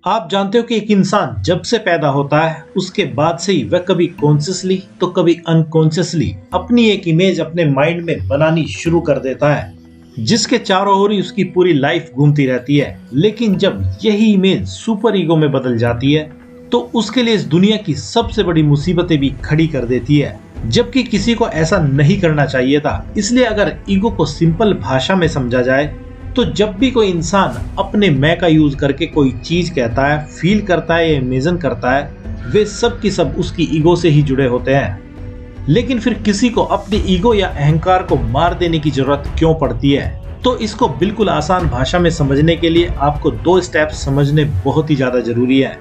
आप जानते हो कि एक इंसान जब से पैदा होता है उसके बाद से ही वह कभी कॉन्शियसली तो कभी अनकॉन्शियसली अपनी एक इमेज अपने माइंड में बनानी शुरू कर देता है, जिसके चारों ओर ही उसकी पूरी लाइफ घूमती रहती है। लेकिन जब यही इमेज सुपर ईगो में बदल जाती है तो उसके लिए इस दुनिया की सबसे बड़ी मुसीबतें भी खड़ी कर देती है, जबकि किसी को ऐसा नहीं करना चाहिए था। इसलिए अगर ईगो को सिंपल भाषा में समझा जाए तो जब भी कोई इंसान अपने मैं का यूज करके कोई चीज कहता है, फील करता है या इमेजिन करता है, वे सब की सब उसकी ईगो से ही जुड़े होते हैं। लेकिन फिर किसी को अपनी ईगो या अहंकार को मार देने की जरूरत क्यों पड़ती है? तो इसको बिल्कुल आसान भाषा में समझने के लिए आपको 2 स्टेप समझने बहुत ही ज्यादा जरूरी है।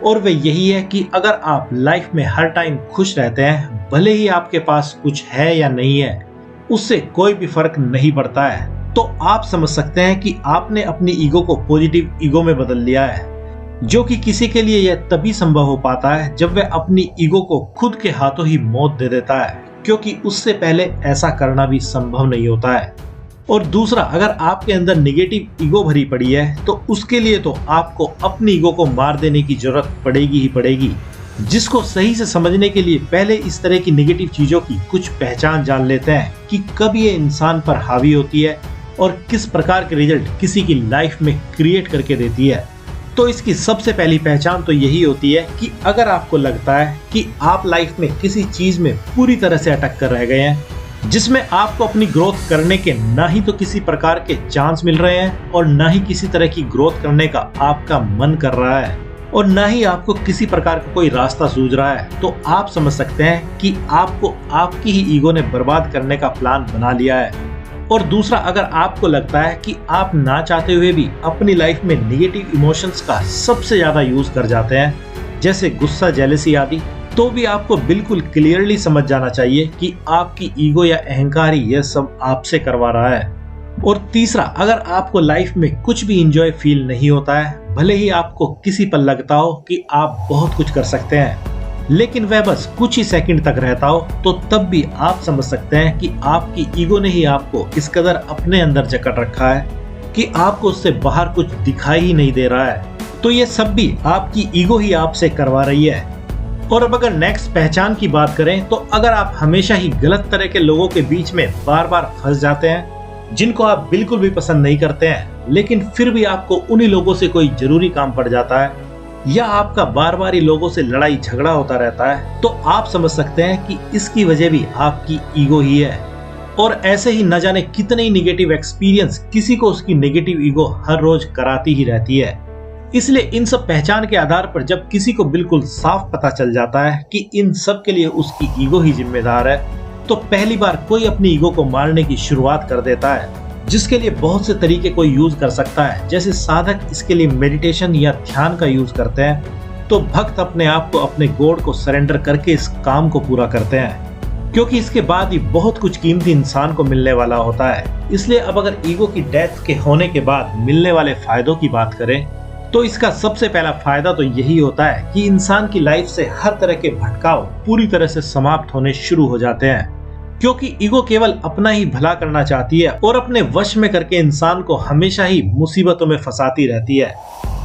और वे यही है कि अगर आप लाइफ में हर टाइम खुश रहते हैं, भले ही आपके पास कुछ है या नहीं है, उससे कोई भी फर्क नहीं पड़ता है, तो आप समझ सकते हैं कि आपने अपनी ईगो को पॉजिटिव ईगो में बदल लिया है। जो कि किसी के लिए यह तभी संभव हो पाता है जब वह अपनी ईगो को खुद के हाथों ही मौत दे देता है, क्योंकि उससे पहले ऐसा करना भी संभव नहीं होता है। और दूसरा, अगर आपके अंदर निगेटिव ईगो भरी पड़ी है तो उसके लिए तो आपको अपनी ईगो को मार देने की जरूरत पड़ेगी ही पड़ेगी, जिसको सही से समझने के लिए पहले इस तरह की निगेटिव चीजों की कुछ पहचान जान लेते हैं कि कब ये इंसान पर हावी होती है और किस प्रकार के रिजल्ट किसी की लाइफ में क्रिएट करके देती है। तो इसकी सबसे पहली पहचान तो यही होती है कि अगर आपको लगता है कि आप लाइफ में किसी चीज में पूरी तरह से अटक कर रह गए हैं, जिसमें आपको अपनी ग्रोथ करने के ना ही तो किसी प्रकार के चांस मिल रहे हैं और ना ही किसी तरह की ग्रोथ करने का आपका मन कर रहा है और ना ही आपको किसी प्रकार का कोई रास्ता सूझ रहा है, तो आप समझ सकते हैं कि आपको आपकी ही ईगो ने बर्बाद करने का प्लान बना लिया है। और दूसरा, अगर आपको लगता है कि आप ना चाहते हुए भी अपनी लाइफ में निगेटिव इमोशंस का सबसे ज्यादा यूज कर जाते हैं, जैसे गुस्सा, जेलसी आदि, तो भी आपको बिल्कुल क्लियरली समझ जाना चाहिए कि आपकी ईगो या अहंकार ही यह सब आपसे करवा रहा है। और तीसरा, अगर आपको लाइफ में कुछ भी इंजॉय फील नहीं होता है, भले ही आपको किसी पर लगता हो कि आप बहुत कुछ कर सकते हैं, लेकिन वह बस कुछ ही सेकंड तक रहता हो, तो तब भी आप समझ सकते हैं कि आपकी ईगो ने ही आपको इस कदर अपने अंदर जकड़ रखा है कि आपको उससे बाहर कुछ दिखाई ही नहीं दे रहा है। तो ये सब भी आपकी ईगो ही आपसे करवा रही है। और अब अगर नेक्स्ट पहचान की बात करें, तो अगर आप हमेशा ही गलत तरह के लोगों के बीच में बार बार फंस जाते हैं, जिनको आप बिल्कुल भी पसंद नहीं करते हैं, लेकिन फिर भी आपको उन्हीं लोगों से कोई जरूरी काम पड़ जाता है, या आपका बार बार ही लोगों से लड़ाई झगड़ा होता रहता है, तो आप समझ सकते हैं कि इसकी वजह भी आपकी ईगो ही है। और ऐसे ही न जाने कितने ही निगेटिव एक्सपीरियंस किसी को उसकी नेगेटिव ईगो हर रोज कराती ही रहती है। इसलिए इन सब पहचान के आधार पर जब किसी को बिल्कुल साफ पता चल जाता है कि इन सब के लिए उसकी ईगो ही जिम्मेदार है, तो पहली बार कोई अपनी ईगो को मारने की शुरुआत कर देता है, जिसके लिए बहुत से तरीके कोई यूज कर सकता है। जैसे साधक इसके लिए मेडिटेशन या ध्यान का यूज करते हैं, तो भक्त अपने आप को अपने गॉड को सरेंडर करके इस काम को पूरा करते हैं, क्योंकि इसके बाद ही बहुत कुछ कीमती इंसान को मिलने वाला होता है। इसलिए अब अगर ईगो की डेथ के होने के बाद मिलने वाले फायदों की बात करें, तो इसका सबसे पहला फायदा तो यही होता है कि इंसान की लाइफ से हर तरह के भटकाव पूरी तरह से समाप्त होने शुरू हो जाते हैं, क्योंकि ईगो केवल अपना ही भला करना चाहती है और अपने वश में करके इंसान को हमेशा ही मुसीबतों में फंसाती रहती है।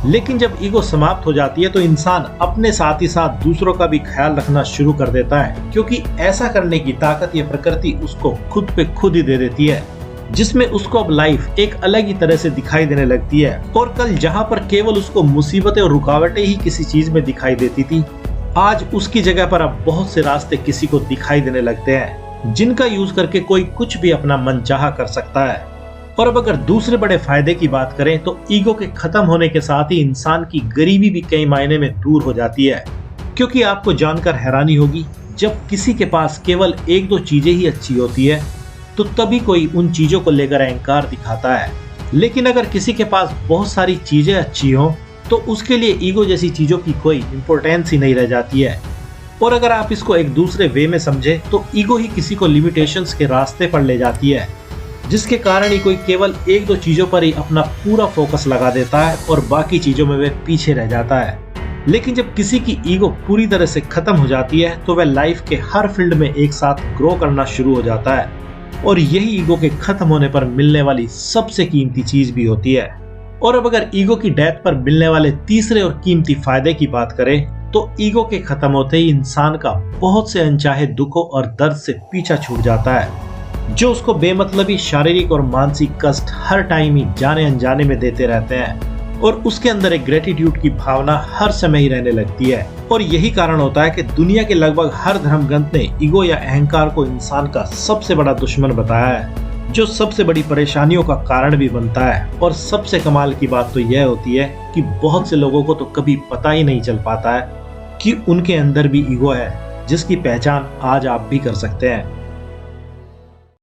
लेकिन जब ईगो समाप्त हो जाती है तो इंसान अपने साथ ही साथ दूसरों का भी ख्याल रखना शुरू कर देता है, क्योंकि ऐसा करने की ताकत ये प्रकृति उसको खुद पे खुद ही दे देती है, जिसमें उसको अब लाइफ एक अलग ही तरह से दिखाई देने लगती है। और कल जहाँ पर केवल उसको मुसीबतें और रुकावटें ही किसी चीज में दिखाई देती थी, आज उसकी जगह पर अब बहुत से रास्ते किसी को दिखाई देने लगते हैं, जिनका यूज करके कोई कुछ भी अपना मनचाहा कर सकता है। और अब अगर दूसरे बड़े फायदे की बात करें, तो ईगो के खत्म होने के साथ ही इंसान की गरीबी भी कई मायने में दूर हो जाती है, क्योंकि आपको जानकर हैरानी होगी, जब किसी के पास केवल 1-2 चीजें ही अच्छी होती है, तो तभी कोई उन चीजों को लेकर अहंकार दिखाता है। लेकिन अगर किसी के पास बहुत सारी चीजें अच्छी हो, तो उसके लिए ईगो जैसी चीजों की कोई इंपॉर्टेंस ही नहीं रह जाती है। और अगर आप इसको एक दूसरे वे में समझे, तो ईगो ही किसी को लिमिटेशंस के रास्ते पर ले जाती है, जिसके कारण ही कोई केवल 1-2 चीजों पर ही अपना पूरा फोकस लगा देता है और बाकी चीजों में वह पीछे रह जाता है। लेकिन जब किसी की ईगो पूरी तरह से खत्म हो जाती है, तो वह लाइफ के हर फील्ड में एक साथ ग्रो करना शुरू हो जाता है, और यही ईगो के खत्म होने पर मिलने वाली सबसे कीमती चीज भी होती है। और अब अगर ईगो की डेथ पर मिलने वाले तीसरे और कीमती फायदे की बात करें तो ईगो के खत्म होते ही इंसान का बहुत से अनचाहे दुखों और दर्द से पीछा छूट जाता है, जो उसको बेमतलबी शारीरिक और मानसिक कष्ट हर टाइम ही जाने अनजाने में देते रहते हैं और उसके अंदर एक ग्रेटिट्यूड की भावना हर समय ही रहने लगती है। और यही कारण होता है कि दुनिया के लगभग हर धर्म ग्रंथ ने ईगो या अहंकार को इंसान का सबसे बड़ा दुश्मन बताया है, जो सबसे बड़ी परेशानियों का कारण भी बनता है। और सबसे कमाल की बात तो यह होती है कि बहुत से लोगों को तो कभी पता ही नहीं चल पाता है कि उनके अंदर भी ईगो है, जिसकी पहचान आज आप भी कर सकते हैं।